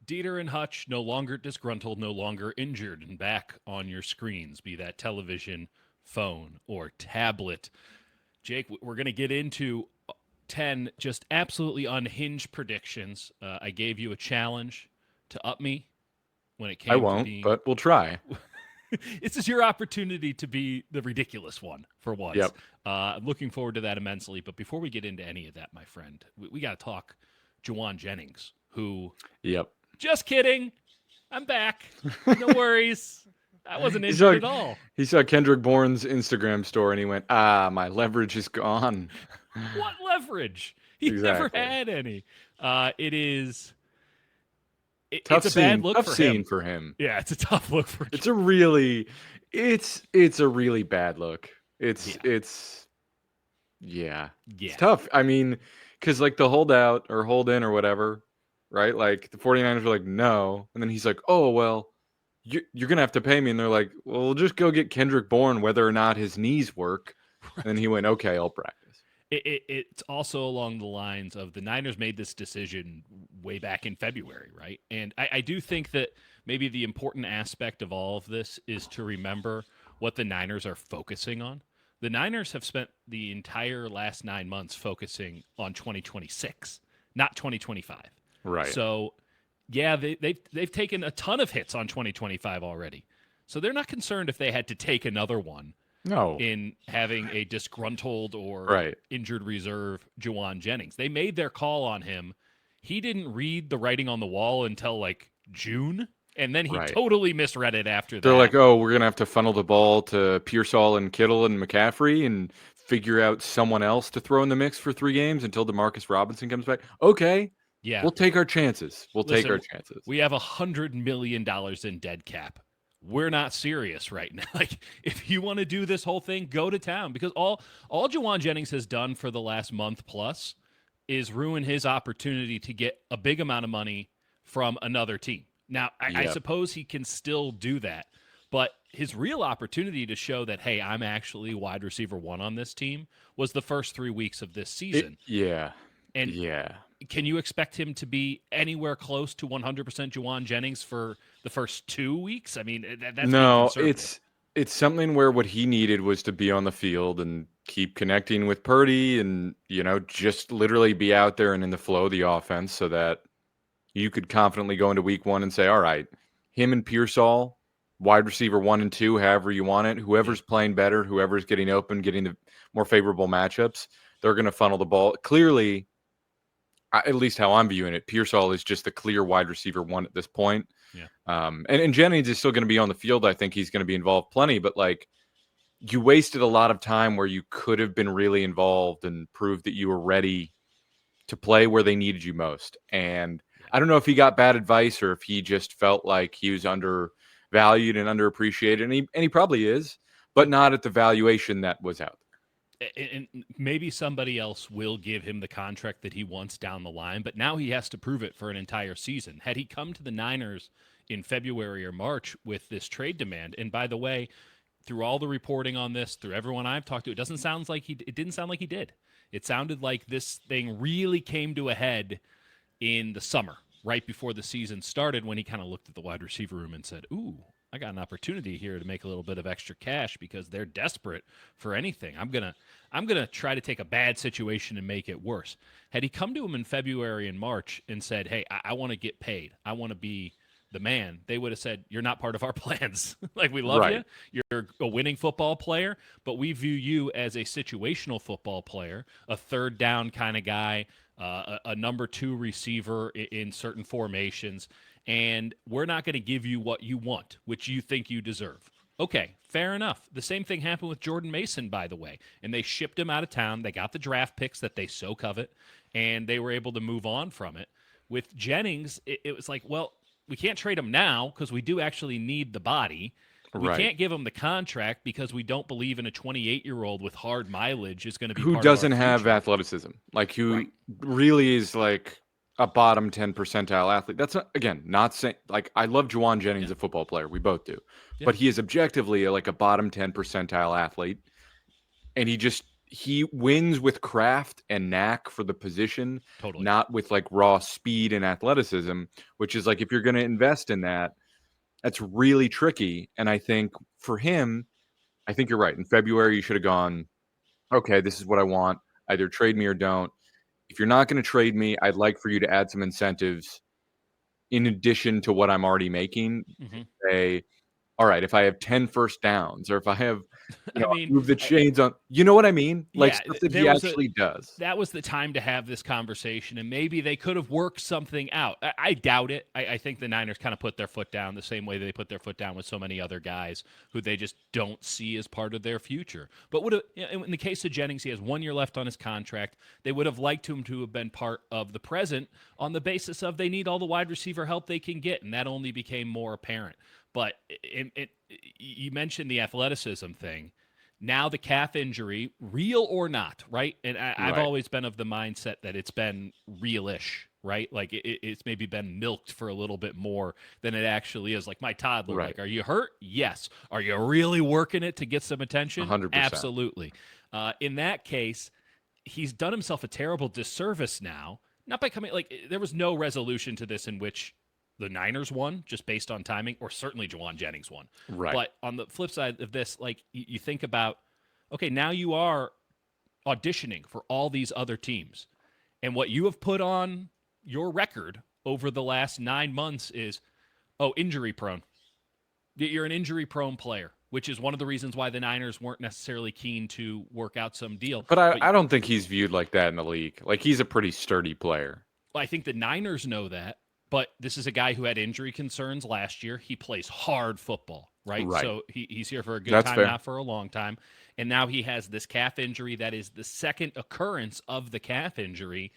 Dieter and Hutch, no longer disgruntled, no longer injured, and back on your screens, be that television, phone, or tablet. Jake, we're going to get into 10 just absolutely unhinged predictions. I gave you a challenge to up me when it I came to won't, being. but we'll try. This is your opportunity to be the ridiculous one for once. Yep. I'm looking forward to that immensely. But before we get into any of that, my friend, we got to talk Jauan Jennings, who, Yep. just kidding, I'm back. No worries. I wasn't He injured saw at all. he saw Kendrick Bourne's Instagram story and he went, my leverage is gone. What leverage? He never Exactly. had any. It is. Tough It's a bad scene. look Tough for scene him. for him. Yeah, it's a tough look for him. It's a really it's a really bad look. It's yeah. It's Yeah. tough. I mean, cuz like the holdout or hold in or whatever, right? Like the 49ers were like, "No." And then he's like, "Oh, well, you're going to have to pay me." And they're like, "Well, we'll just go get Kendrick Bourne whether or not his knees work." And then he went, "Okay, I'll practice." It's also along the lines of the Niners made this decision way back in February, right? And I do think that maybe the important aspect of all of this is to remember what the Niners are focusing on. The Niners have spent the entire last 9 months focusing on 2026, not 2025. Right. So, yeah, they've taken a ton of hits on 2025 already. So they're not concerned if they had to take another one No. in having a disgruntled or Right. injured reserve Jauan Jennings. They made their call on him. He didn't read the writing on the wall until like June, and then he Right. totally misread it after They're that. like, "Oh, we're going to have to funnel the ball to Pearsall and Kittle and McCaffrey and figure out someone else to throw in the mix for 3 games until DeMarcus Robinson comes back." Okay. Yeah. We'll take our chances. We'll take our Listen, chances. we have $100 million in dead cap. We're not serious right now. Like, if you want to do this whole thing, go to town, because all Jauan Jennings has done for the last month plus is ruin his opportunity to get a big amount of money from another team. Now, I Yep. suppose he can still do that, but his real opportunity to show that, hey, I'm actually wide receiver one on this team was the first 3 weeks of this season. Yeah. And Yeah. can you expect him to be anywhere close to 100% Jauan Jennings for the first 2 weeks? I mean, that's being No, conservative. it's something where what he needed was to be on the field and keep connecting with Purdy and, just literally be out there and in the flow of the offense so that you could confidently go into week 1 and say, all right, him and Pearsall, wide receiver 1 and 2, however you want it, whoever's playing better, whoever's getting open, getting the more favorable matchups, they're going to funnel the ball. Clearly, at least how I'm viewing it, Pearsall is just the clear wide receiver 1 at this point. Yeah. And Jennings is still going to be on the field. I think he's going to be involved plenty, but like you wasted a lot of time where you could have been really involved and proved that you were ready to play where they needed you most. And I don't know if he got bad advice or if he just felt like he was undervalued and underappreciated, and he probably is, but not at the valuation that was out there. And maybe somebody else will give him the contract that he wants down the line, but now he has to prove it for an entire season. Had he come to the Niners in February or March with this trade demand, and by the way, through all the reporting on this, through everyone I've talked to, it didn't sound like he did. It sounded like this thing really came to a head in the summer, right before the season started, when he kind of looked at the wide receiver room and said, ooh, I got an opportunity here to make a little bit of extra cash because they're desperate for anything. I'm gonna try to take a bad situation and make it worse. Had he come to him in February and March and said, hey, I want to get paid, I want to be the man, they would have said, you're not part of our plans. Like, we love Right. you. You're a winning football player, but we view you as a situational football player, a third down kind of guy, a number 2 receiver in certain formations, and we're not going to give you what you want, which you think you deserve. Okay, fair enough. The same thing happened with Jordan Mason, by the way, and they shipped him out of town. They got the draft picks that they so covet, and they were able to move on from it. With Jennings, it was like, well, we can't trade him now because we do actually need the body. We Right. can't give him the contract because we don't believe in a 28-year-old with hard mileage is going to be Who part of our doesn't have future. athleticism, like who Right. really is like a bottom 10 percentile athlete. That's not, again, not saying like I love Jauan Jennings, a football player. We both do, Yeah. but he is objectively like a bottom 10 percentile athlete, and he wins with craft and knack for the position, Totally. not with like raw speed and athleticism, which is like if you're going to invest in that, that's really tricky. And I think for him, I think you're right. In February, you should have gone, okay, this is what I want. Either trade me or don't. If you're not going to trade me, I'd like for you to add some incentives in addition to what I'm already making. Hmm. Say, all right, if I have 10 first downs or if I have, I mean, move the chains on, you know what I mean? Like yeah, stuff that there he was a actually does. that was the time to have this conversation, and maybe they could have worked something out. I doubt it. I think the Niners kind of put their foot down the same way they put their foot down with so many other guys who they just don't see as part of their future. But would have, in the case of Jennings, he has 1 year left on his contract. They would have liked him to have been part of the present on the basis of they need all the wide receiver help they can get, and that only became more apparent. But you mentioned the athleticism thing. Now the calf injury, real or not, right? And I've Right. always been of the mindset that it's been real-ish, right? Like it's maybe been milked for a little bit more than it actually is. Like my toddler, Right. like, are you hurt? Yes. Are you really working it to get some attention? 100%. Absolutely. In that case, he's done himself a terrible disservice now. Not by coming, like, there was no resolution to this in which the Niners won just based on timing, or certainly Jauan Jennings won. Right. But on the flip side of this, like you think about, okay, now you are auditioning for all these other teams. And what you have put on your record over the last 9 months is, oh, injury prone. You're an injury prone player, which is one of the reasons why the Niners weren't necessarily keen to work out some deal. But I don't think he's viewed like that in the league. Like he's a pretty sturdy player. I think the Niners know that, but this is a guy who had injury concerns last year. He plays hard football, right? Right. So he's here for a good That's time, fair. not for a long time. And now he has this calf injury that is the second occurrence of the calf injury.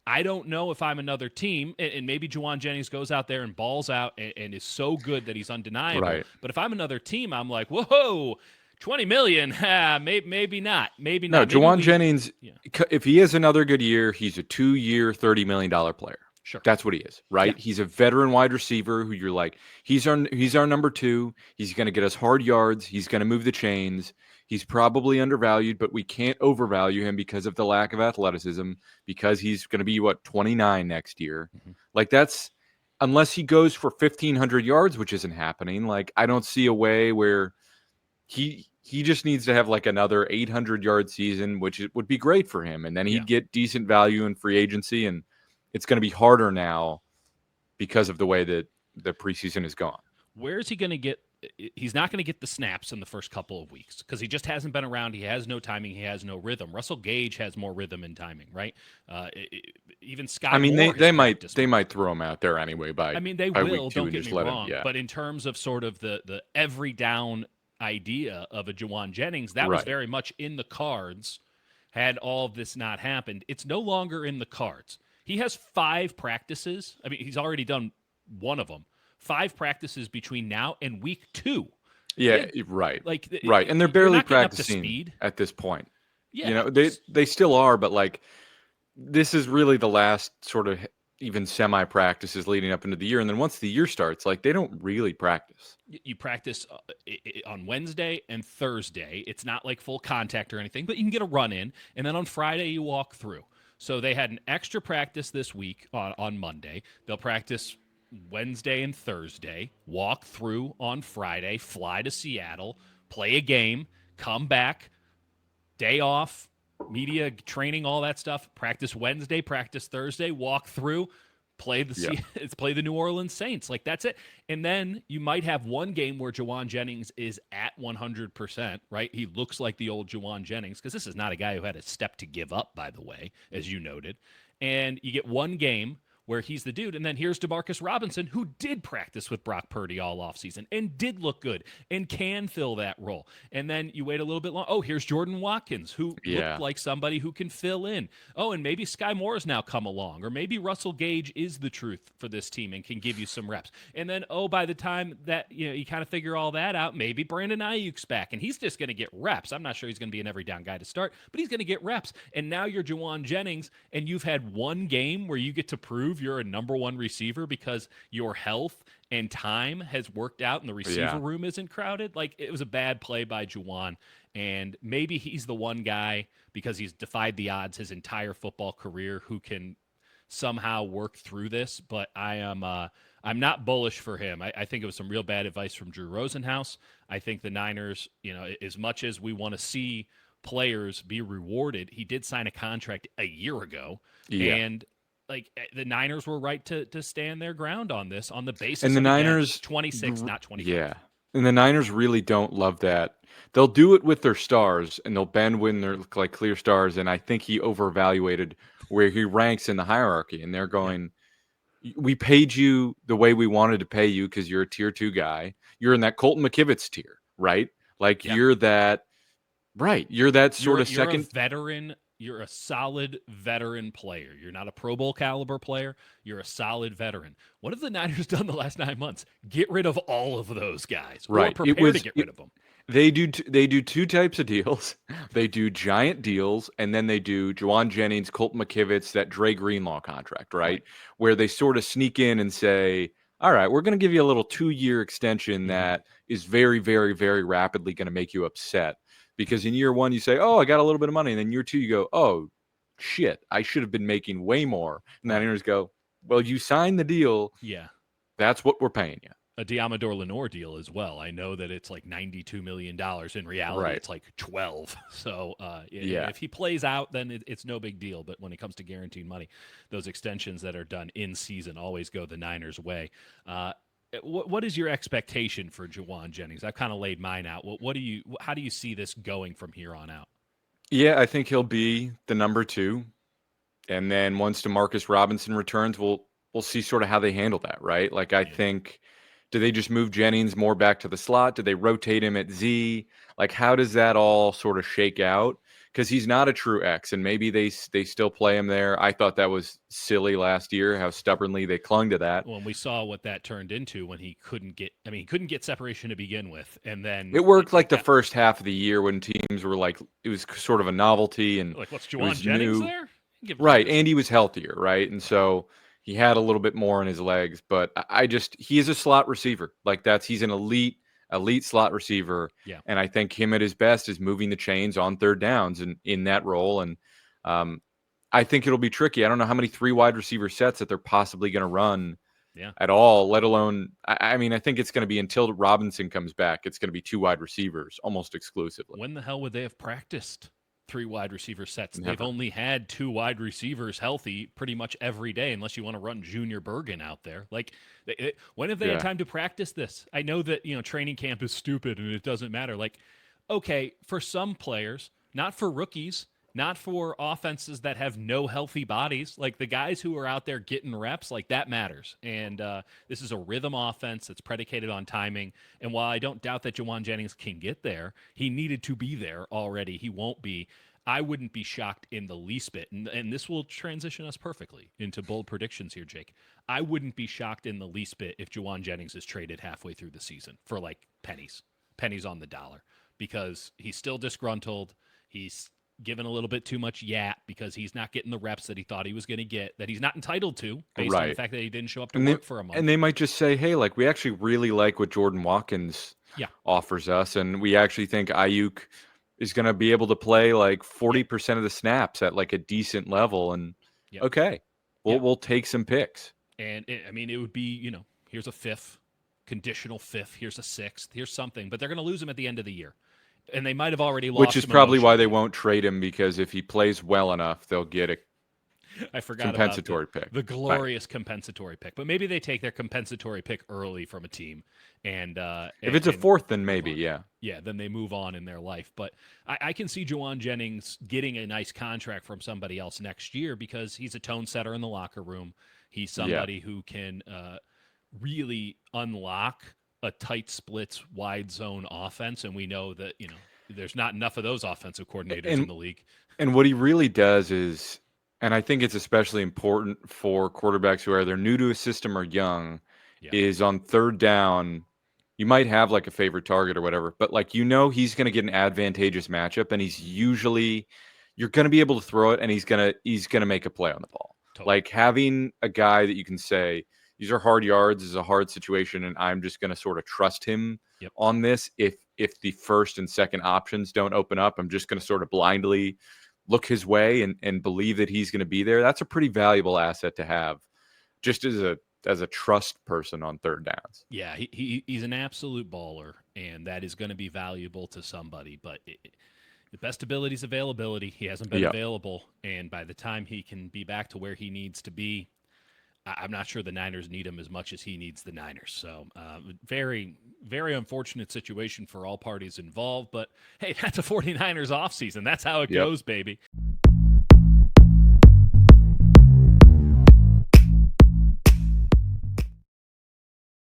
I don't know if I'm another team, and maybe Jauan Jennings goes out there and balls out and is so good that he's undeniable. Right. But if I'm another team, I'm like, whoa, 20 million, maybe not. Maybe No, not. Maybe Jauan Jennings, yeah. if he has another good year, he's a 2-year, $30 million player. Sure. That's what he is, right? Yeah. He's a veteran wide receiver who you're like, he's our number 2. He's going to get us hard yards. He's going to move the chains. He's probably undervalued, but we can't overvalue him because of the lack of athleticism, because he's going to be, 29 next year. Mm-hmm. Like that's, unless he goes for 1,500 yards, which isn't happening, like I don't see a way where he just needs to have like another 800-yard season, which would be great for him. And then he'd get decent value in free agency, and it's going to be harder now because of the way that the preseason is gone. Where is he going to get? He's not going to get the snaps in the first couple of weeks because he just hasn't been around. He has no timing. He has no rhythm. Russell Gage has more rhythm and timing, right? Even Sky. I mean, Moore they has might throw him out there anyway. I mean, they by will. week 2 Don't and get just me let wrong. him, But in terms of sort of the every down idea of a Jauan Jennings, that was Right. very much in the cards. Had all of this not happened, it's no longer in the cards. He has 5 practices. I mean, he's already done one of them. 5 practices between now and week 2. Yeah, right. Like right, and they're you're barely not getting up to practicing speed. at this point. Yeah, They still are, but like this is really the last sort of even semi practices leading up into the year, and then once the year starts, like they don't really practice. you practice on Wednesday and Thursday. It's not like full contact or anything, but you can get a run in, and then on Friday you walk through. So they had an extra practice this week on Monday. They'll practice Wednesday and Thursday, walk through on Friday, fly to Seattle, play a game, come back, day off, media training, all that stuff. Practice Wednesday, practice Thursday, walk through, play the New Orleans Saints. Like that's it. And then you might have one game where Jauan Jennings is at 100%, right? He looks like the old Jauan Jennings, because this is not a guy who had a step to give up, by the way, as you noted. And you get one game where he's the dude. And then here's DeMarcus Robinson, who did practice with Brock Purdy all offseason and did look good and can fill that role. And then you wait a little bit long. Oh, here's Jordan Watkins, who looked like somebody who can fill in. Oh, and maybe Sky Moore has now come along. Or maybe Russell Gage is the truth for this team and can give you some reps. And then, by the time that you kind of figure all that out, maybe Brandon Ayuk's back. And he's just going to get reps. I'm not sure he's going to be an every down guy to start, but he's going to get reps. And now you're Jauan Jennings, and you've had one game where you get to prove you're a number one receiver because your health and time has worked out and the receiver room isn't crowded. Like, it was a bad play by Jauan. And maybe he's the one guy, because he's defied the odds his entire football career, who can somehow work through this. But I'm not bullish for him. I think it was some real bad advice from Drew Rosenhaus. I think the Niners, as much as we want to see players be rewarded, he did sign a contract a year ago, Yeah. and like the Niners were right to stand their ground on this on the basis And the of, again, Niners, 26, not 25. yeah. And the Niners really don't love that. They'll do it with their stars, and they'll bend when they're like clear stars. And I think he overevaluated where he ranks in the hierarchy. And they're going, we paid you the way we wanted to pay you because you're a tier 2 guy. You're in that Colton McKivitz tier, right? Like you're that, right? You're that sort of You're second a veteran. You're a solid veteran player. You're not a Pro Bowl caliber player. You're a solid veteran. What have the Niners done the last 9 months? Get rid of all of those guys, right. or prepare to get rid of them. They do two types of deals. They do giant deals, and then they do Jauan Jennings, Colton McKivitz, that Dre Greenlaw contract, right? Where they sort of sneak in and say, all right, we're going to give you a little 2-year extension that is very, very, very rapidly going to make you upset. Because in year 1, you say, oh, I got a little bit of money. And then year 2, you go, oh, shit, I should have been making way more. And the Niners go, well, you signed the deal. Yeah. That's what we're paying you. A Diamador Lenore deal as well. I know that it's like $92 million. In reality, it's like 12. So if he plays out, then it's no big deal. But when it comes to guaranteed money, those extensions that are done in season always go the Niners' way. What is your expectation for Jauan Jennings? I've kind of laid mine out. How do you see this going from here on out? Yeah, I think he'll be the number 2. And then once DeMarcus Robinson returns, we'll see sort of how they handle that, right? Like I think, do they just move Jennings more back to the slot? Do they rotate him at Z? Like how does that all sort of shake out? Because he's not a true X, and maybe they still play him there. I thought that was silly last year, how stubbornly they clung to that. Well, we saw what that turned into when he couldn't get separation to begin with, and then it worked like the first half of the year when teams were like, it was sort of a novelty and like, what's Jauan Jennings new. there? Right, and he was healthier, right? And so he had a little bit more in his legs, but he is a slot receiver. Like he's an elite slot receiver. Yeah. And I think him at his best is moving the chains on third downs and in that role. And I think it'll be tricky. I don't know how many 3 wide receiver sets that they're possibly going to run at all, let alone, I mean, I think it's going to be until Robinson comes back, it's going to be 2 wide receivers almost exclusively. When the hell would they have practiced 3 wide receiver sets? Never. They've only had 2 wide receivers healthy pretty much every day, unless you want to run Junior Bergen out there. Like, when have they had time to practice this? I know that, training camp is stupid and it doesn't matter. Like, okay, for some players, not for rookies, not for offenses that have no healthy bodies. Like the guys who are out there getting reps, like that matters. And this is a rhythm offense that's predicated on timing. And while I don't doubt that Jauan Jennings can get there, he needed to be there already. He won't be. I wouldn't be shocked in the least bit. And this will transition us perfectly into bold predictions here, Jake. I wouldn't be shocked in the least bit if Jauan Jennings is traded halfway through the season for like pennies on the dollar, because he's still disgruntled. He's given a little bit too much yap because he's not getting the reps that he thought he was going to get, that he's not entitled to, based on the fact that he didn't show up to work for a month. And they might just say, hey, like, we actually really like what Jordan Watkins offers us, and we actually think Ayuk is going to be able to play like 40% of the snaps at like a decent level, and okay, we'll take some picks. And it would be, here's a 5th, conditional 5th, here's a 6th, here's something, but they're going to lose him at the end of the year. And they might have already lost him. Which is probably why they won't trade him, because if he plays well enough, they'll get a compensatory pick. The glorious compensatory pick. But maybe they take their compensatory pick early from a team. And if it's a 4th, then maybe, Yeah, then they move on in their life. But I can see Jauan Jennings getting a nice contract from somebody else next year, because he's a tone setter in the locker room. He's somebody who can really unlock a tight splits, wide zone offense, and we know that there's not enough of those offensive coordinators in the league. And what he really does is, and I think it's especially important for quarterbacks who are either new to a system or young, is on third down, you might have like a favorite target or whatever, but like he's going to get an advantageous matchup, and you're going to be able to throw it, and he's going to make a play on the ball. Totally. Like having a guy that you can say, these are hard yards, this is a hard situation, and I'm just going to sort of trust him on this. If if the first and second options don't open up, I'm just going to sort of blindly look his way and believe that he's going to be there. That's a pretty valuable asset to have, just as a trust person on third downs. Yeah, he's an absolute baller, and that is going to be valuable to somebody. But the best ability is availability. He hasn't been Yeah. available, and by the time he can be back to where he needs to be, I'm not sure the Niners need him as much as he needs the Niners. So, very, very unfortunate situation for all parties involved. But hey, that's a 49ers offseason. That's how it Yep. goes, baby.